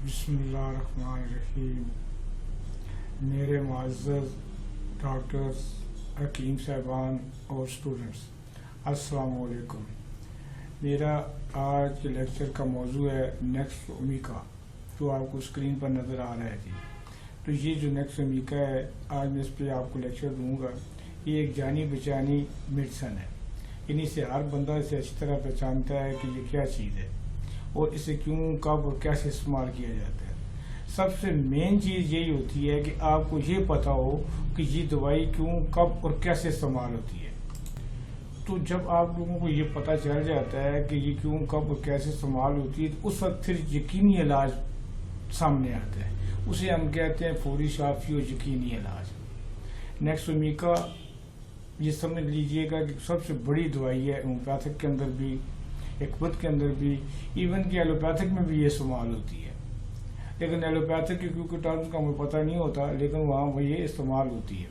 بسم اللہ الرحمن الرحیم. میرے معزز ڈاکٹرز، حکیم صاحبان اور اسٹوڈنٹس، السلام علیکم. میرا آج کے لیکچر کا موضوع ہے نیکسٹ اومیکا، جو آپ کو اسکرین پر نظر آ رہا ہے جی. تو یہ جو نیکسٹ اومیکا ہے، آج میں اس پہ آپ کو لیکچر دوں گا. یہ ایک جانی بچانی میڈیسن ہے، یعنی اسے ہر بندہ اسے اچھی طرح پہچانتا ہے کہ یہ کیا چیز ہے اور اسے کیوں، کب اور کیسے استعمال کیا جاتا ہے. سب سے مین چیز یہی ہوتی ہے کہ آپ کو یہ پتہ ہو کہ یہ دوائی کیوں، کب اور کیسے استعمال ہوتی ہے. تو جب آپ لوگوں کو یہ پتہ چل جاتا ہے کہ یہ کیوں، کب اور کیسے استعمال ہوتی ہے، تو اس وقت پھر یقینی علاج سامنے آتا ہے. اسے ہم کہتے ہیں فوری شافی اور یقینی علاج. نیکسٹ اومیکا یہ سمجھ لیجئے گا کہ سب سے بڑی دوائی ہے ہومیوپیتھک کے اندر بھی، حکمت کے اندر بھی، ایون کہ ایلوپیتھک میں بھی یہ استعمال ہوتی ہے. لیکن ایلوپیتھک کے کیونکہ ٹرمز کا ہمیں پتہ نہیں ہوتا، لیکن وہاں وہ یہ استعمال ہوتی ہے.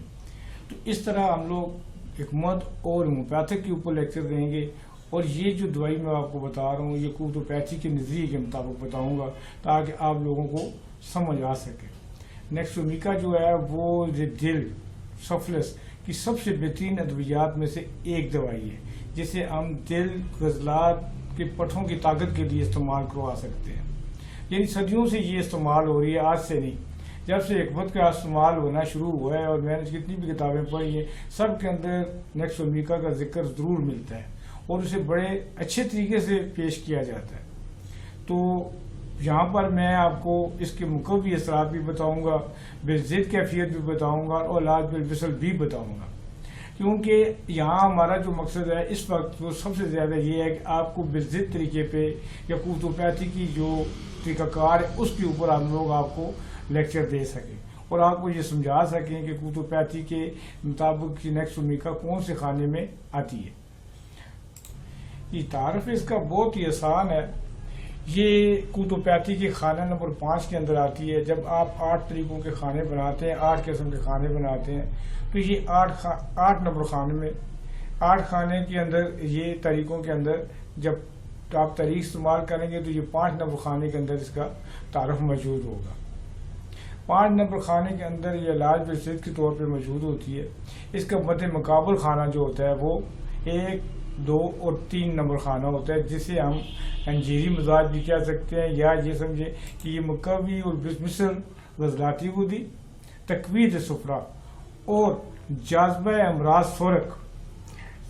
تو اس طرح ہم لوگ حکمت اور ہومیوپیتھک کے اوپر لیکچر دیں گے. اور یہ جو دوائی میں آپ کو بتا رہا ہوں، یہ کوٹوپیتھی کے نظریے کے مطابق بتاؤں گا تاکہ آپ لوگوں کو سمجھ آ سکے. نیکسٹ اومیکا جو ہے وہ دل سفلس کی سب سے بہترین ادویات میں سے ایک دوائی ہے، جسے ہم دل، عضلات کے پٹھوں کی طاقت کے لیے استعمال کروا سکتے ہیں. یعنی صدیوں سے یہ استعمال ہو رہی ہے، آج سے نہیں. جب سے حکمت کا استعمال ہونا شروع ہوا ہے، اور میں نے جتنی بھی کتابیں پڑھی ہیں سب کے اندر نیکسٹ اومیکا کا ذکر ضرور ملتا ہے اور اسے بڑے اچھے طریقے سے پیش کیا جاتا ہے. تو یہاں پر میں آپ کو اس کے مقوی اثرات بھی بتاؤں گا، بالضد کیفیت بھی بتاؤں گا اور علاج بالفصل بھی بتاؤں گا. کیونکہ یہاں ہمارا جو مقصد ہے اس وقت وہ سب سے زیادہ یہ ہے کہ آپ کو بالضد طریقے پہ یا کوٹوپیتھی کی جو طریقہ کار ہے اس کے اوپر ہم لوگ آپ کو لیکچر دے سکیں اور آپ کو یہ سمجھا سکیں کہ کوٹوپیتھی کے مطابق نیکسٹ اومیکا کون سے خانے میں آتی ہے. یہ تعارف اس کا بہت ہی آسان ہے. یہ کوٹوپیتھی کے خانہ نمبر 5 کے اندر آتی ہے. جب آپ 8 طریقوں کے کھانے بناتے ہیں، 8 قسم کے کھانے بناتے ہیں، تو یہ 8 نمبر خانے میں، 8 کھانے کے اندر، یہ طریقوں کے اندر جب آپ تاریخ استعمال کریں گے تو یہ 5 نمبر خانے کے اندر اس کا تعارف موجود ہوگا. 5 نمبر خانے کے اندر یہ علاج بالضد کے طور پہ موجود ہوتی ہے. اس کا مد مقابل خانہ جو ہوتا ہے وہ 1، 2 اور 3 نمبر خانہ ہوتا ہے، جسے ہم انجیری مزاج بھی کہہ سکتے ہیں، یا یہ سمجھے کہ یہ مقوی اور مثل غزلاتی غدی، تقویت صفرا اور جاذبہ امراض سورک.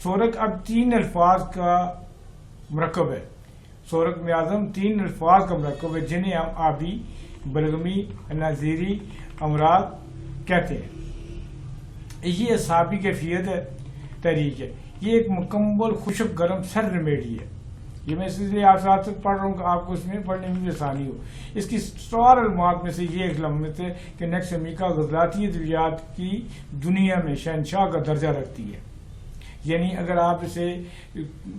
سورک اب 3 الفاظ کا مرکب ہے. سورک میں اعظم 3 الفاظ کا مرکب ہے، جنہیں ہم آبی، بلغمی، نظیری امراض کہتے ہیں. یہ اصحابی کیفیت ہے، تحریک ہے. یہ ایک مکمل خشک گرم سر ریمیڈی ہے. یہ میں اس لیے آپ ساتھ پڑھ رہا ہوں کہ آپ کو اس میں پڑھنے میں بھی آسانی ہو. اس کی سٹار علمات میں سے یہ ایک لمحت ہے کہ نیکسٹ اومیکا غزلاتی ادویات کی دنیا میں شہنشاہ کا درجہ رکھتی ہے. یعنی اگر آپ اسے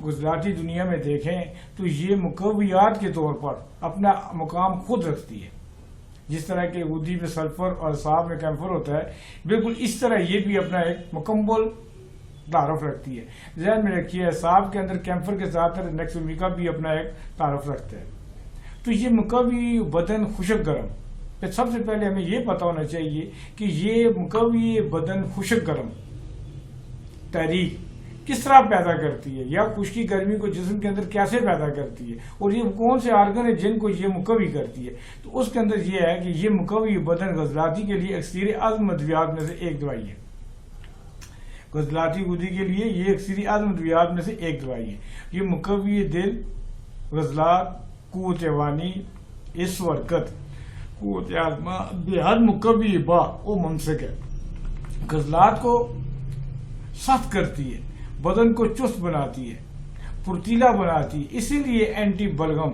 غزلاتی دنیا میں دیکھیں تو یہ مقویات کے طور پر اپنا مقام خود رکھتی ہے. جس طرح کہ غدی میں سلفر اور اعصاب میں کیمفر ہوتا ہے، بالکل اس طرح یہ بھی اپنا ایک مکمل تعارف رکھتی ہے. ذہن میں رکھیے، اعصاب کے اندر کیمفر کے ساتھ نیکسٹ اومیکا بھی اپنا ایک تعارف رکھتا ہے. تو یہ مقوی بدن خشک گرم. سب سے پہلے ہمیں یہ پتہ ہونا چاہیے کہ یہ مقوی بدن خشک گرم تحریک کس طرح پیدا کرتی ہے، یا خشکی گرمی کو جسم کے اندر کیسے پیدا کرتی ہے، اور یہ کون سے آرگن ہے جن کو یہ مقوی کرتی ہے. تو اس کے اندر یہ ہے کہ یہ مقوی بدن غزلاتی کے لیے اکثر اعظم ادویات میں سے ایک دوائی ہے. غزلاتی غدی کے لیے یہ اکثر اعظم ادویات میں سے ایک دوائی ہے. یہ مقوی دل، غزلات، قوت وانی، اس ورکت، قوت عظمہ، بے حد مقوی با و ممسک ہے. غزلات کو سخت کرتی ہے، بدن کو چست بناتی ہے، پرتیلا بناتی ہے. اسی لیے اینٹی بلغم،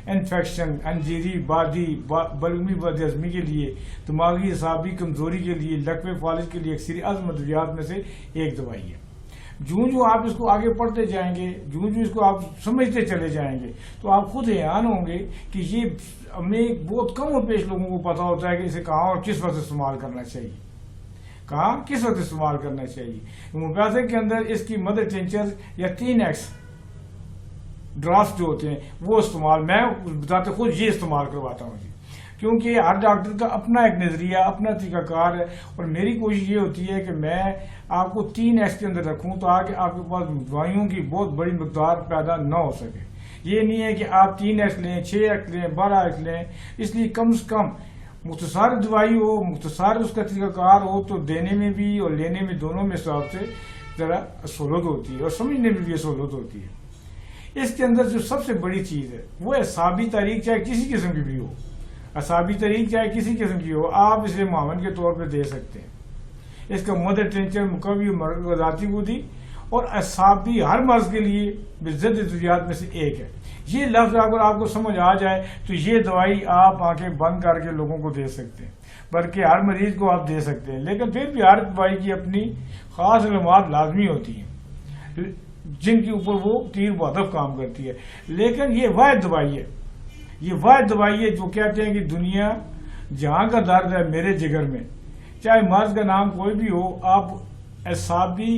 انفیکشن، انجیری، بادی، بلغمی بد ہضمی کے لیے، دماغی اعصابی کمزوری کے لیے، لقوے فالج کے لیے اکثر اعظم ادویات میں سے ایک دوائی ہے. جو آپ اس کو آگے پڑھتے جائیں گے، جو اس کو آپ سمجھتے چلے جائیں گے، تو آپ خود حیران ہوں گے کہ یہ ہمیں بہت کم و بیش لوگوں کو پتہ ہوتا ہے کہ اسے کہاں اور کس وقت استعمال کرنا چاہیے، کہاں کس وقت استعمال کرنا چاہیے. ہومیوپیتھی کے اندر اس کی مدر ٹینچر یا 3x ڈرافٹ جو ہوتے ہیں وہ استعمال میں بتاتے خود یہ استعمال کرواتا ہوں جی. کیونکہ ہر ڈاکٹر کا اپنا ایک نظریہ، اپنا طریقہ کار ہے، اور میری کوشش یہ ہوتی ہے کہ میں آپ کو 3x کے اندر رکھوں تاکہ آپ کے پاس دوائیوں کی بہت بڑی مقدار پیدا نہ ہو سکے۔ یہ نہیں ہے کہ آپ 3x لیں، 6x لیں، 12x لیں، اس لیے کم سے کم مختصر دوائی ہو، مختصر اس کا طریقہ کار ہو تو دینے میں بھی اور لینے میں دونوں میں حساب سے ذرا سہولت ہوتی ہے اور سمجھنے میں بھی سہولت ہوتی ہے۔ اس کے اندر جو سب سے بڑی چیز ہے وہ اعصابی تاریخ، چاہے کسی قسم کی بھی ہو، اعصابی تاریخ چاہے کسی قسم کی ہو، آپ اسے معاون کے طور پہ دے سکتے ہیں۔ اس کا مدر ٹینچر مقوی اور ذاتی بودی اور اعصابی ہر مرض کے لیے بضد ادویات میں سے ایک ہے۔ یہ لفظ اگر آپ کو سمجھ آ جائے تو یہ دوائی آپ آنکھیں بند کر کے لوگوں کو دے سکتے ہیں، بلکہ ہر مریض کو آپ دے سکتے ہیں۔ لیکن پھر بھی ہر دوائی کی اپنی خاص علامات لازمی ہوتی ہیں جن کے اوپر وہ تیر و ہدف کام کرتی ہے۔ لیکن یہ واحد دوائی ہے، یہ واحد دوائی ہے جو کہتے ہیں کہ دنیا جہاں کا درد ہے میرے جگر میں، چاہے مرض کا نام کوئی بھی ہو، آپ اعصابی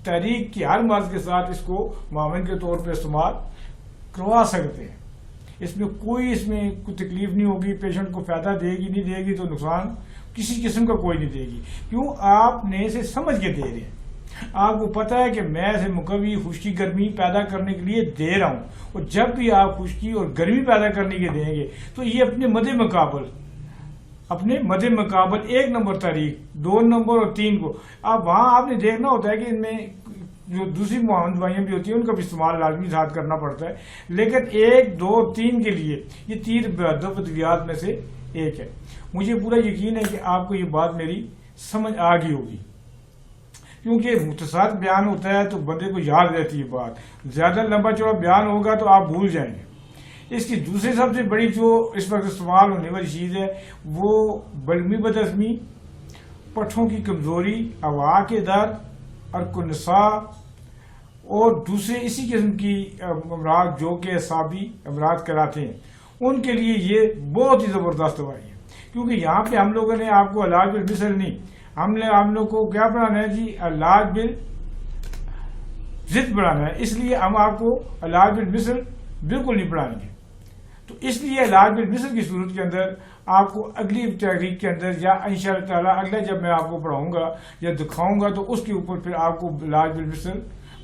تحریک کی ہر مرض کے ساتھ اس کو معاون کے طور پہ استعمال کروا سکتے ہیں۔ اس میں کوئی تکلیف نہیں ہوگی، پیشنٹ کو فائدہ دے گی نہیں دے گی تو نقصان کسی قسم کا کوئی نہیں دے گی، کیوں آپ نے اسے سمجھ کے دے رہے ہیں۔ آپ کو پتا ہے کہ میں اسے مقوی خشکی گرمی پیدا کرنے کے لیے دے رہا ہوں، اور جب بھی آپ خشکی اور گرمی پیدا کرنے کے دیں گے تو یہ اپنے مد مقابل 1 نمبر تاریخ، 2 نمبر اور 3 کو وہاں آپ نے دیکھنا ہوتا ہے کہ ان میں جو دوسری معاون دوائیاں بھی ہوتی ہیں ان کا بھی استعمال لازمی ذات کرنا پڑتا ہے، لیکن 1، 2، 3 کے لیے یہ تیر بہدف ادویات میں سے ایک ہے۔ مجھے پورا یقین ہے کہ آپ کو یہ بات میری سمجھ آ گئی ہوگی، کیونکہ مختصر بیان ہوتا ہے تو بندے کو یاد رہتی ہے بات، زیادہ لمبا چوڑا بیان ہوگا تو آپ بھول جائیں گے۔ اس کی دوسری سب سے بڑی جو اس وقت استعمال ہونے والی چیز ہے وہ بلغمی بدہضمی، پٹھوں کی کمزوری، ہوا کے درد، ارق النساء اور دوسرے اسی قسم کی امراض جو کہ اعصابی امراض کراتے ہیں، ان کے لیے یہ بہت ہی زبردست دوائی ہے۔ کیونکہ یہاں پہ ہم لوگوں نے آپ کو علاج بالمثل نہیں، ہم لوگ کو کیا بنانا ہے جی، علاج بالضد بنانا ہے، اس لیے ہم آپ کو علاج بالمثل بالکل نہیں پڑھائیں گے۔ تو اس لیے علاج بالمثل کی صورت کے اندر آپ کو اگلی تحریک کے اندر یا انشاءاللہ تعالیٰ اگلا جب میں آپ کو پڑھاؤں گا یا دکھاؤں گا تو اس کے اوپر پھر آپ کو علاج بالمثل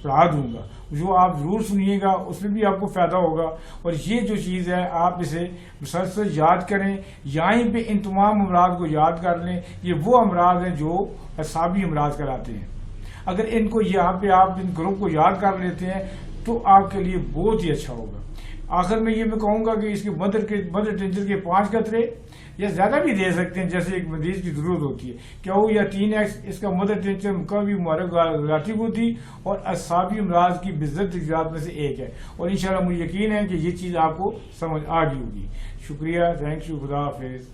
پڑھا دوں گا، جو آپ ضرور سنیے گا، اس میں بھی آپ کو فائدہ ہوگا۔ اور یہ جو چیز ہے آپ اسے مسلسل یاد کریں، یہیں پہ ان تمام امراض کو یاد کر لیں۔ یہ وہ امراض ہیں جو اعصابی امراض کراتے ہیں۔ اگر ان کو یہاں پہ آپ ان گروپ کو یاد کر لیتے ہیں تو آپ کے لیے بہت ہی اچھا ہوگا۔ آخر میں یہ میں کہوں گا کہ اس کے مدر ٹینچر کے 5 قطرے یا زیادہ بھی دے سکتے ہیں جیسے ایک مریض کی ضرورت ہوتی ہے، کیا ہو یا 3x اس کا مدر ٹینچر مقوی ذاتی بودی اور اعصابی امراض کی بضد ادویات میں سے ایک ہے۔ اور انشاءاللہ مجھے یقین ہے کہ یہ چیز آپ کو سمجھ آ گئی ہوگی۔ شکریہ، تھینک یو، خدا حافظ۔